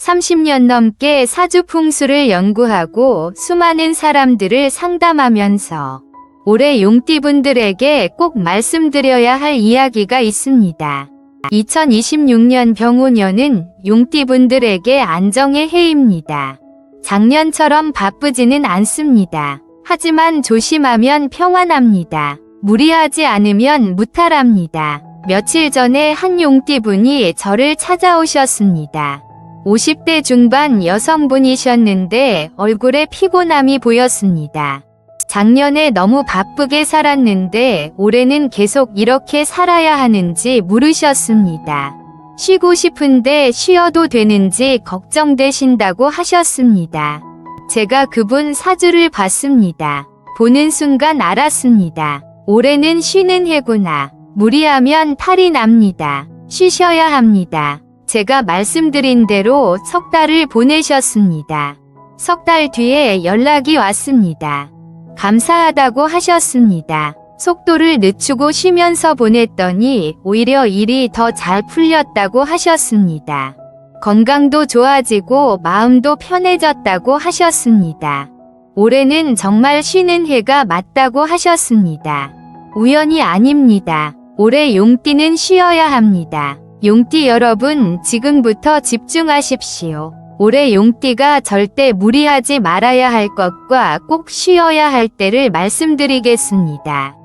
30년 넘게 사주풍수를 연구하고 수많은 사람들을 상담하면서 올해 용띠분들에게 꼭 말씀드려야 할 이야기가 있습니다. 2026년 병오년은 용띠분들에게 안정의 해입니다. 작년처럼 바쁘지는 않습니다. 하지만 조심하면 평안합니다. 무리하지 않으면 무탈합니다. 며칠 전에 한 용띠분이 저를 찾아오셨습니다. 50대 중반 여성분이셨는데 얼굴에 피곤함이 보였습니다. 작년에 너무 바쁘게 살았는데 올해는 계속 이렇게 살아야 하는지 물으셨습니다. 쉬고 싶은데 쉬어도 되는지 걱정되신다고 하셨습니다. 제가 그분 사주를 봤습니다. 보는 순간 알았습니다. 올해는 쉬는 해구나. 무리하면 탈이 납니다. 쉬셔야 합니다. 제가 말씀드린 대로 석 달을 보내셨습니다. 석 달 뒤에 연락이 왔습니다. 감사하다고 하셨습니다. 속도를 늦추고 쉬면서 보냈더니 오히려 일이 더 잘 풀렸다고 하셨습니다. 건강도 좋아지고 마음도 편해졌다고 하셨습니다. 올해는 정말 쉬는 해가 맞다고 하셨습니다. 우연이 아닙니다. 올해 용띠는 쉬어야 합니다. 용띠 여러분, 지금부터 집중하십시오. 올해 용띠가 절대 무리하지 말아야 할 것과 꼭 쉬어야 할 때를 말씀드리겠습니다.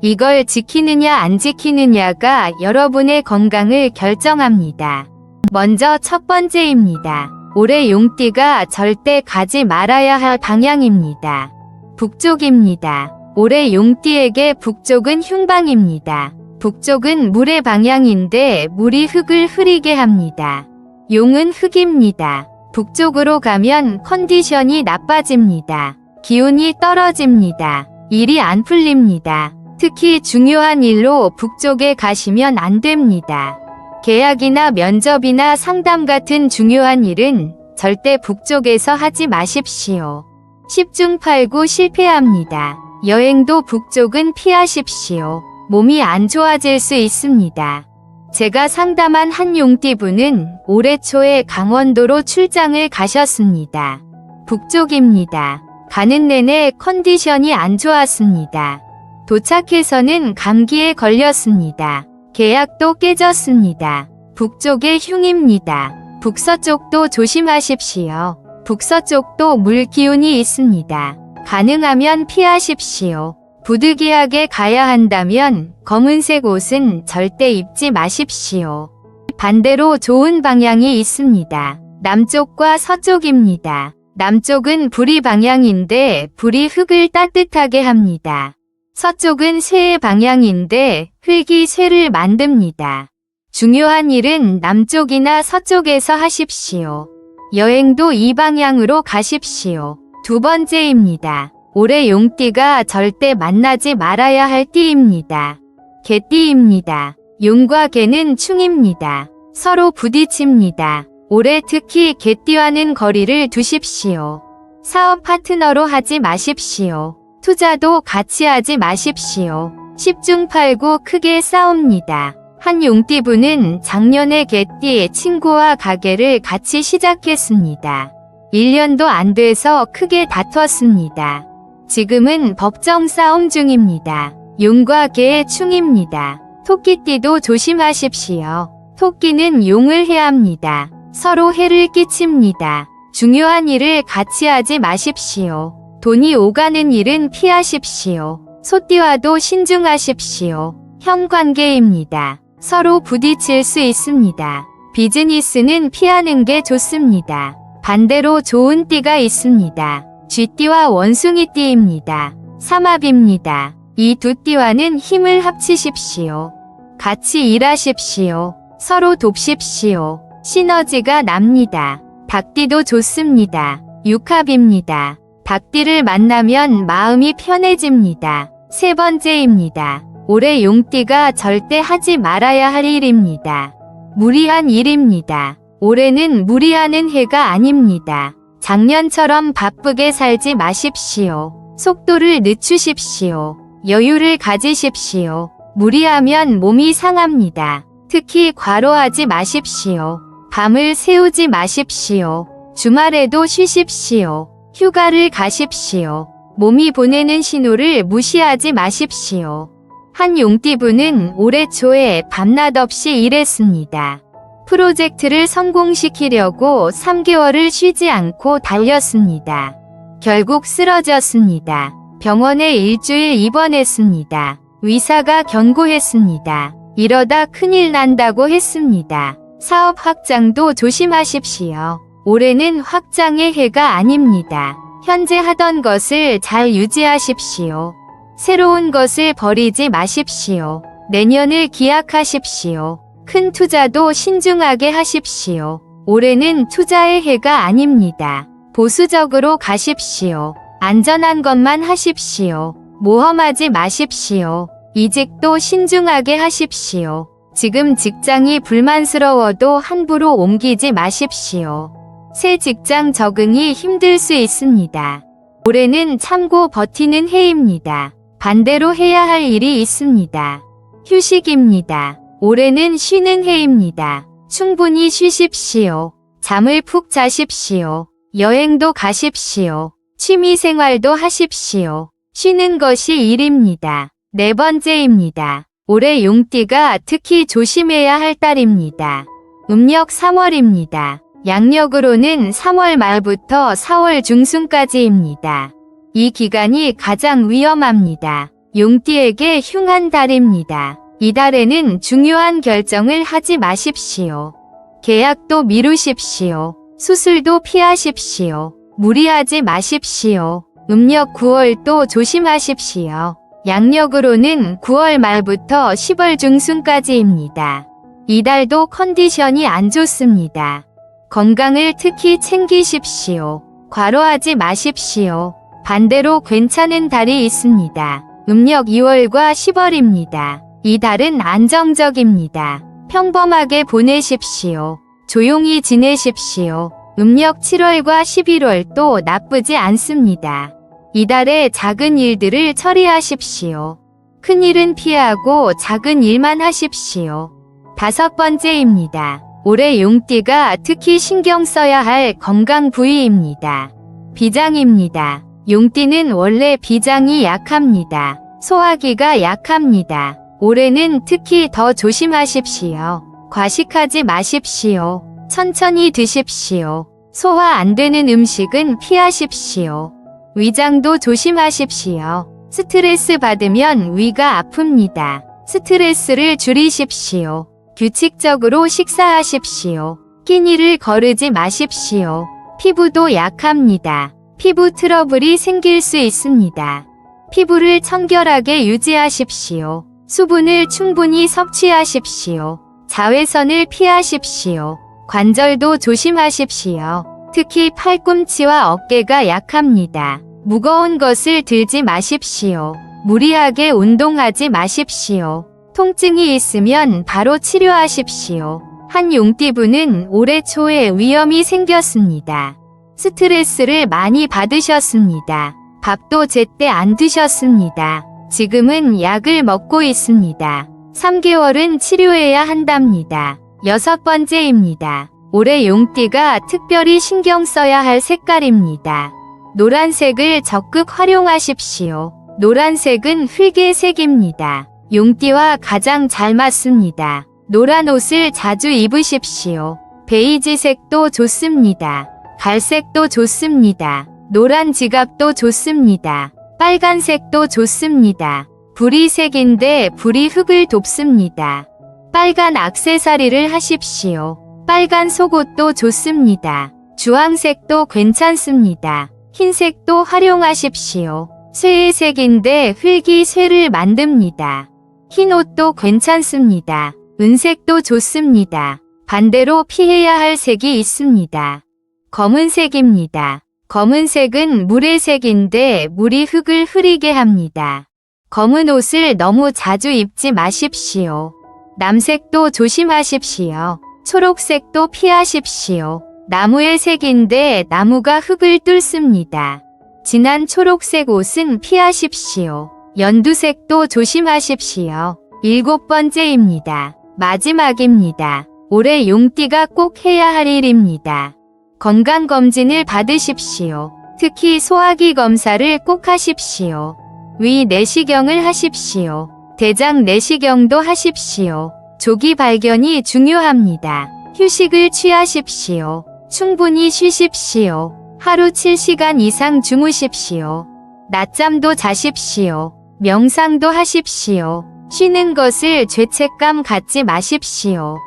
이걸 지키느냐 안 지키느냐가 여러분의 건강을 결정합니다. 먼저 첫 번째입니다. 올해 용띠가 절대 가지 말아야 할 방향입니다. 북쪽입니다. 올해 용띠에게 북쪽은 흉방입니다. 북쪽은 물의 방향인데 물이 흙을 흐리게 합니다. 용은 흙입니다. 북쪽으로 가면 컨디션이 나빠집니다. 기운이 떨어집니다. 일이 안 풀립니다. 특히 중요한 일로 북쪽에 가시면 안 됩니다. 계약이나 면접이나 상담 같은 중요한 일은 절대 북쪽에서 하지 마십시오. 10중 8구 실패합니다. 여행도 북쪽은 피하십시오. 몸이 안 좋아질 수 있습니다. 제가 상담한 한 용띠분은 올해 초에 강원도로 출장을 가셨습니다. 북쪽입니다. 가는 내내 컨디션이 안 좋았습니다. 도착해서는 감기에 걸렸습니다. 계약도 깨졌습니다. 북쪽의 흉입니다. 북서쪽도 조심하십시오. 북서쪽도 물 기운이 있습니다. 가능하면 피하십시오. 부득이하게 가야 한다면 검은색 옷은 절대 입지 마십시오. 반대로 좋은 방향이 있습니다. 남쪽과 서쪽입니다. 남쪽은 불이 방향인데 불이 흙을 따뜻하게 합니다. 서쪽은 쇠의 방향인데 흙이 쇠를 만듭니다. 중요한 일은 남쪽이나 서쪽에서 하십시오. 여행도 이 방향으로 가십시오. 두 번째입니다. 올해 용띠가 절대 만나지 말아야 할 띠입니다. 개띠입니다. 용과 개는 충입니다. 서로 부딪힙니다. 올해 특히 개띠와는 거리를 두십시오. 사업 파트너로 하지 마십시오. 투자도 같이 하지 마십시오. 10중 8구 크게 싸웁니다. 한 용띠분은 작년에 개띠 친구와 가게를 같이 시작했습니다. 1년도 안 돼서 크게 다퉜습니다. 지금은 법정 싸움 중입니다. 용과 개의 충입니다. 토끼띠도 조심하십시오. 토끼는 용을 해합니다. 서로 해를 끼칩니다. 중요한 일을 같이 하지 마십시오. 돈이 오가는 일은 피하십시오. 소띠와도 신중하십시오. 형관계입니다. 서로 부딪힐 수 있습니다. 비즈니스는 피하는 게 좋습니다. 반대로 좋은 띠가 있습니다. 쥐띠와 원숭이띠입니다. 삼합입니다. 이 두 띠와는 힘을 합치십시오. 같이 일하십시오. 서로 돕십시오. 시너지가 납니다. 닭띠도 좋습니다. 육합입니다. 닭띠를 만나면 마음이 편해집니다. 세 번째입니다. 올해 용띠가 절대 하지 말아야 할 일입니다. 무리한 일입니다. 올해는 무리하는 해가 아닙니다. 작년처럼 바쁘게 살지 마십시오. 속도를 늦추십시오. 여유를 가지십시오. 무리하면 몸이 상합니다. 특히 과로하지 마십시오. 밤을 새우지 마십시오. 주말에도 쉬십시오. 휴가를 가십시오. 몸이 보내는 신호를 무시하지 마십시오. 한 용띠분은 올해 초에 밤낮 없이 일했습니다. 프로젝트를 성공시키려고 3개월을 쉬지 않고 달렸습니다. 결국 쓰러졌습니다. 병원에 일주일 입원했습니다. 의사가 경고했습니다. 이러다 큰일 난다고 했습니다. 사업 확장도 조심하십시오. 올해는 확장의 해가 아닙니다. 현재 하던 것을 잘 유지하십시오. 새로운 것을 버리지 마십시오. 내년을 기약하십시오. 큰 투자도 신중하게 하십시오. 올해는 투자의 해가 아닙니다. 보수적으로 가십시오. 안전한 것만 하십시오. 모험하지 마십시오. 이직도 신중하게 하십시오. 지금 직장이 불만스러워도 함부로 옮기지 마십시오. 새 직장 적응이 힘들 수 있습니다. 올해는 참고 버티는 해입니다. 반대로 해야 할 일이 있습니다. 휴식입니다. 올해는 쉬는 해입니다. 충분히 쉬십시오. 잠을 푹 자십시오. 여행도 가십시오. 취미생활도 하십시오. 쉬는 것이 일입니다. 네 번째입니다. 올해 용띠가 특히 조심해야 할 달입니다. 음력 3월입니다. 양력으로는 3월 말부터 4월 중순까지입니다. 이 기간이 가장 위험합니다. 용띠에게 흉한 달입니다. 이 달에는 중요한 결정을 하지 마십시오. 계약도 미루십시오. 수술도 피하십시오. 무리하지 마십시오. 음력 9월도 조심하십시오. 양력으로는 9월 말부터 10월 중순까지입니다. 이 달도 컨디션이 안 좋습니다. 건강을 특히 챙기십시오. 과로하지 마십시오. 반대로 괜찮은 달이 있습니다. 음력 2월과 10월입니다. 이 달은 안정적입니다. 평범하게 보내십시오. 조용히 지내십시오. 음력 7월과 11월도 나쁘지 않습니다. 이달에 작은 일들을 처리하십시오. 큰 일은 피하고 작은 일만 하십시오. 다섯 번째입니다. 올해 용띠가 특히 신경 써야 할 건강 부위입니다. 비장입니다. 용띠는 원래 비장이 약합니다. 소화기가 약합니다. 올해는 특히 더 조심하십시오. 과식하지 마십시오. 천천히 드십시오. 소화 안 되는 음식은 피하십시오. 위장도 조심하십시오. 스트레스 받으면 위가 아픕니다. 스트레스를 줄이십시오. 규칙적으로 식사하십시오. 끼니를 거르지 마십시오. 피부도 약합니다. 피부 트러블이 생길 수 있습니다. 피부를 청결하게 유지하십시오. 수분을 충분히 섭취하십시오. 자외선을 피하십시오. 관절도 조심하십시오. 특히 팔꿈치와 어깨가 약합니다. 무거운 것을 들지 마십시오. 무리하게 운동하지 마십시오. 통증이 있으면 바로 치료하십시오. 한 용띠분은 올해 초에 위염이 생겼습니다. 스트레스를 많이 받으셨습니다. 밥도 제때 안 드셨습니다. 지금은 약을 먹고 있습니다. 3개월은 치료해야 한답니다. 여섯 번째입니다. 올해 용띠가 특별히 신경 써야 할 색깔입니다. 노란색을 적극 활용하십시오. 노란색은 흙의 색입니다. 용띠와 가장 잘 맞습니다. 노란 옷을 자주 입으십시오. 베이지색도 좋습니다. 갈색도 좋습니다. 노란 지갑도 좋습니다. 빨간색도 좋습니다. 불이 색인데 불이 흙을 돕습니다. 빨간 액세서리를 하십시오. 빨간 속옷도 좋습니다. 주황색도 괜찮습니다. 흰색도 활용하십시오. 쇠의 색인데 흙이 쇠를 만듭니다. 흰 옷도 괜찮습니다. 은색도 좋습니다. 반대로 피해야 할 색이 있습니다. 검은색입니다. 검은색은 물의 색인데 물이 흙을 흐리게 합니다. 검은 옷을 너무 자주 입지 마십시오. 남색도 조심하십시오. 초록색도 피하십시오. 나무의 색인데 나무가 흙을 뚫습니다. 진한 초록색 옷은 피하십시오. 연두색도 조심하십시오. 일곱 번째입니다. 마지막입니다. 올해 용띠가 꼭 해야 할 일입니다. 건강검진을 받으십시오. 특히 소화기 검사를 꼭 하십시오. 위 내시경을 하십시오. 대장 내시경도 하십시오. 조기 발견이 중요합니다. 휴식을 취하십시오. 충분히 쉬십시오. 하루 7시간 이상 주무십시오. 낮잠도 자십시오. 명상도 하십시오. 쉬는 것을 죄책감 갖지 마십시오.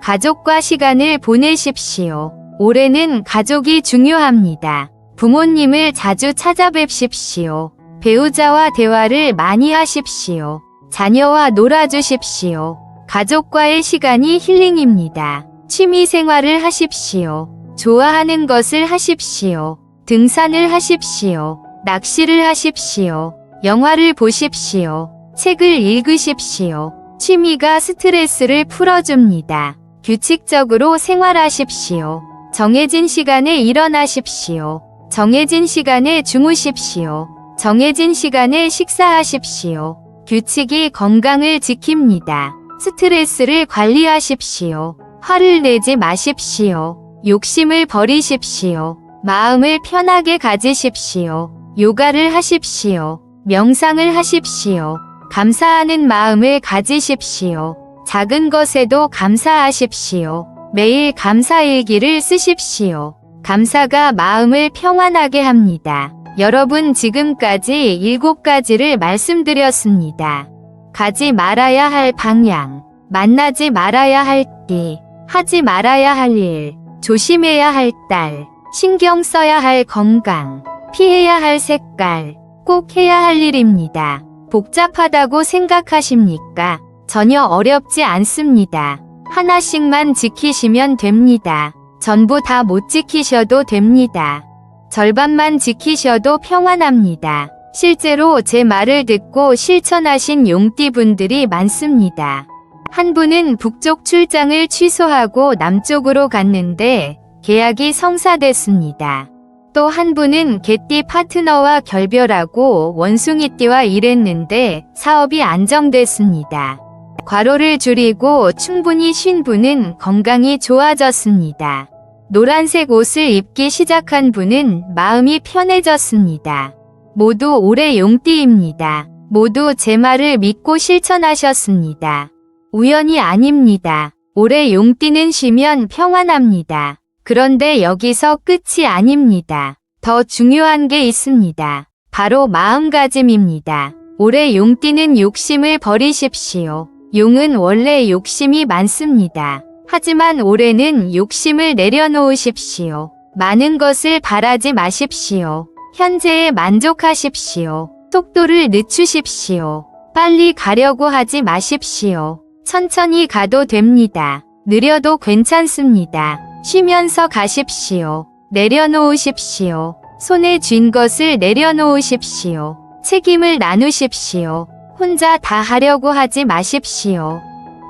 가족과 시간을 보내십시오. 올해는 가족이 중요합니다. 부모님을 자주 찾아뵙십시오. 배우자와 대화를 많이 하십시오. 자녀와 놀아주십시오. 가족과의 시간이 힐링입니다. 취미 생활을 하십시오. 좋아하는 것을 하십시오. 등산을 하십시오. 낚시를 하십시오. 영화를 보십시오. 책을 읽으십시오. 취미가 스트레스를 풀어줍니다. 규칙적으로 생활하십시오. 정해진 시간에 일어나십시오. 정해진 시간에 주무십시오. 정해진 시간에 식사하십시오. 규칙이 건강을 지킵니다. 스트레스를 관리하십시오. 화를 내지 마십시오. 욕심을 버리십시오. 마음을 편하게 가지십시오. 요가를 하십시오. 명상을 하십시오. 감사하는 마음을 가지십시오. 작은 것에도 감사하십시오. 매일 감사일기를 쓰십시오. 감사가 마음을 평안하게 합니다. 여러분, 지금까지 7가지를 말씀드렸습니다. 가지 말아야 할 방향, 만나지 말아야 할 띠, 하지 말아야 할 일, 조심해야 할 달, 신경 써야 할 건강, 피해야 할 색깔, 꼭 해야 할 일입니다. 복잡하다고 생각하십니까? 전혀 어렵지 않습니다. 하나씩만 지키시면 됩니다. 전부 다 못 지키셔도 됩니다. 절반만 지키셔도 평안합니다. 실제로 제 말을 듣고 실천하신 용띠분들이 많습니다. 한 분은 북쪽 출장을 취소하고 남쪽으로 갔는데 계약이 성사됐습니다. 또 한 분은 개띠 파트너와 결별하고 원숭이띠와 일했는데 사업이 안정됐습니다. 과로를 줄이고 충분히 쉰 분은 건강이 좋아졌습니다. 노란색 옷을 입기 시작한 분은 마음이 편해졌습니다. 모두 올해 용띠입니다. 모두 제 말을 믿고 실천하셨습니다. 우연이 아닙니다. 올해 용띠는 쉬면 평안합니다. 그런데 여기서 끝이 아닙니다. 더 중요한 게 있습니다. 바로 마음가짐입니다. 올해 용띠는 욕심을 버리십시오. 용은 원래 욕심이 많습니다. 하지만 올해는 욕심을 내려놓으십시오. 많은 것을 바라지 마십시오. 현재에 만족하십시오. 속도를 늦추십시오. 빨리 가려고 하지 마십시오. 천천히 가도 됩니다. 느려도 괜찮습니다. 쉬면서 가십시오. 내려놓으십시오. 손에 쥔 것을 내려놓으십시오. 책임을 나누십시오. 혼자 다 하려고 하지 마십시오.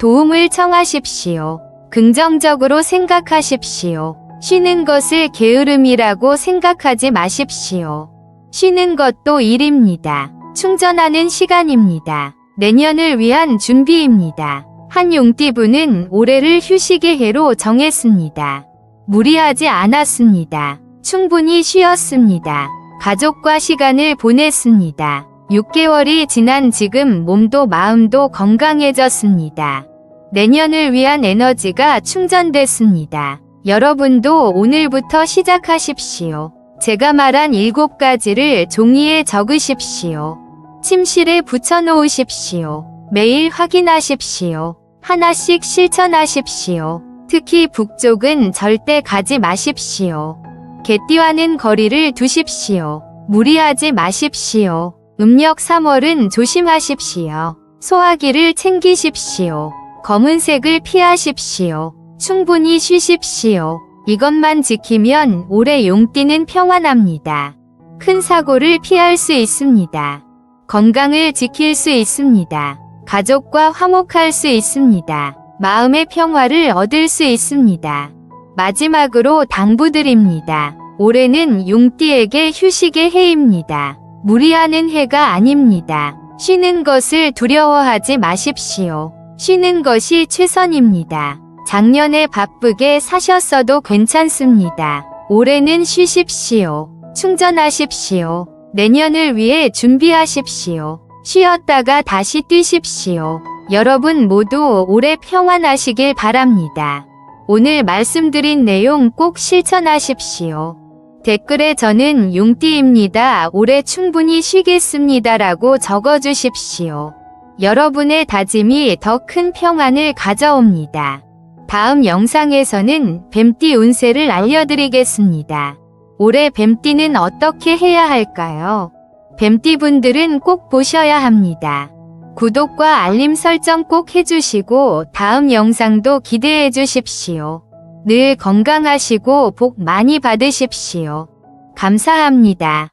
도움을 청하십시오. 긍정적으로 생각하십시오. 쉬는 것을 게으름이라고 생각하지 마십시오. 쉬는 것도 일입니다. 충전하는 시간입니다. 내년을 위한 준비입니다. 한 용띠분은 올해를 휴식의 해로 정했습니다. 무리하지 않았습니다. 충분히 쉬었습니다. 가족과 시간을 보냈습니다. 6개월이 지난 지금 몸도 마음도 건강해졌습니다. 내년을 위한 에너지가 충전됐습니다. 여러분도 오늘부터 시작하십시오. 제가 말한 7가지를 종이에 적으십시오. 침실에 붙여놓으십시오. 매일 확인하십시오. 하나씩 실천하십시오. 특히 북쪽은 절대 가지 마십시오. 개띠와는 거리를 두십시오. 무리하지 마십시오. 음력 3월은 조심하십시오. 소화기를 챙기십시오. 검은색을 피하십시오. 충분히 쉬십시오. 이것만 지키면 올해 용띠는 평안합니다. 큰 사고를 피할 수 있습니다. 건강을 지킬 수 있습니다. 가족과 화목할 수 있습니다. 마음의 평화를 얻을 수 있습니다. 마지막으로 당부드립니다. 올해는 용띠에게 휴식의 해입니다. 무리하는 해가 아닙니다. 쉬는 것을 두려워하지 마십시오. 쉬는 것이 최선입니다. 작년에 바쁘게 사셨어도 괜찮습니다. 올해는 쉬십시오. 충전하십시오. 내년을 위해 준비하십시오. 쉬었다가 다시 뛰십시오. 여러분 모두 올해 평안하시길 바랍니다. 오늘 말씀드린 내용 꼭 실천하십시오. 댓글에 저는 용띠입니다. 올해 충분히 쉬겠습니다라고 적어주십시오. 여러분의 다짐이 더 큰 평안을 가져옵니다. 다음 영상에서는 뱀띠 운세를 알려드리겠습니다. 올해 뱀띠는 어떻게 해야 할까요? 뱀띠분들은 꼭 보셔야 합니다. 구독과 알림 설정 꼭 해주시고 다음 영상도 기대해 주십시오. 늘 건강하시고 복 많이 받으십시오. 감사합니다.